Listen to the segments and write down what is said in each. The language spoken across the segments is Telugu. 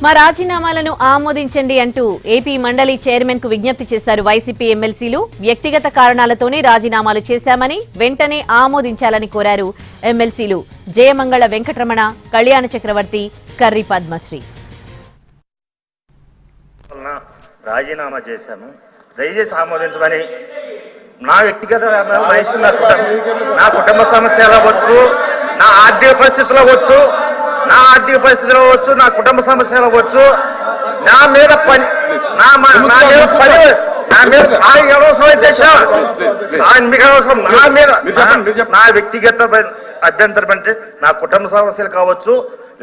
మా రాజీనామాలను ఆమోదించండి అంటూ ఏపీ మండలి చైర్మన్ కు విజ్ఞప్తి చేశారు వైసీపీ ఎమ్మెల్సీలు. వ్యక్తిగత కారణాలతోనే రాజీనామాలు చేశామని వెంటనే ఆమోదించాలని కోరారు ఎమ్మెల్సీలు జయమంగళ వెంకటరమణ, కళ్యాణ చక్రవర్తి, కర్రి పద్మశ్రీ. రాజీనామా చేశాను, దయచేసి ఆమోదించమని. నా వ్యక్తిగత నా కుటుంబ సమస్యలు అవ్వచ్చు, నా ఆర్థిక పరిస్థితులు అవ్వచ్చు, నా కుటుంబ సమస్యలు అవ్వచ్చు, నా మీద పని నా వ్యక్తిగత అభ్యంతరం అంటే నా కుటుంబ సమస్యలు కావచ్చు,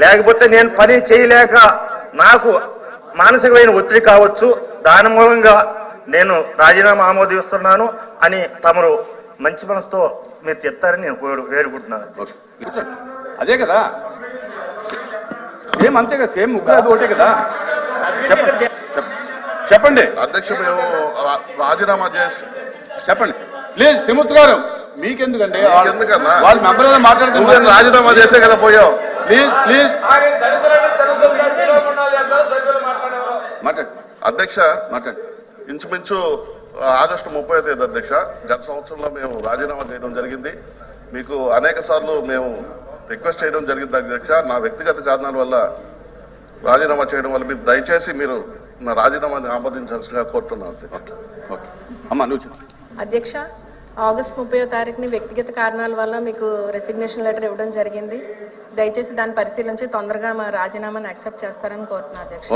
లేకపోతే నేను పని చేయలేక నాకు మానసికమైన ఒత్తిడి కావచ్చు, దాని మూలంగా నేను రాజీనామా ఆమోదిస్తున్నాను అని తమరు మంచి మనసుతో మీరు చెప్తారని నేను వేడుకుంటున్నాను. అదే కదా, సేమ్ అంతే కదా, సేమ్ ముగ్గురు అది ఒకటే కదా. చెప్పండి అధ్యక్ష, మేము రాజీనామా చేసి చెప్పండి. లేదు తిరుమూర్తి గారు, మీకెందుకండి? ఎందుకన్నా వాళ్ళ మెంబర్ మాట్లాడుతున్నారు. రాజీనామా చేసే కదా పోయావు. ప్లీజ్ ప్లీజ్ మాట్లాడు అధ్యక్ష. మాట్లాడు. ఇంచుమించు ఆగస్టు 30వ తేదీ అధ్యక్ష, గత సంవత్సరంలో మేము రాజీనామా చేయడం జరిగింది. మీకు అనేక సార్లు మేము రిక్వెస్ట్ చేయడం జరిగింది అధ్యక్ష. నా వ్యక్తిగత కారణాల వల్ల రాజీనామా చేయడం వల్ల మీరు దయచేసి మీరు నా రాజీనామాని ఆమోదించాల్సిందిగా కోరుతున్నాను. అమ్మా నువ్వు చెప్పు. అధ్యక్ష, ఆగస్టు 30వ తారీఖుని వ్యక్తిగత కారణాల వల్ల మీకు రెసిగ్నేషన్ లెటర్ ఇవ్వడం జరిగింది. దయచేసి దాన్ని పరిశీలించి తొందరగా మా రాజీనామాని యాక్సెప్ట్ చేస్తారని కోరుతున్నాను అధ్యక్ష.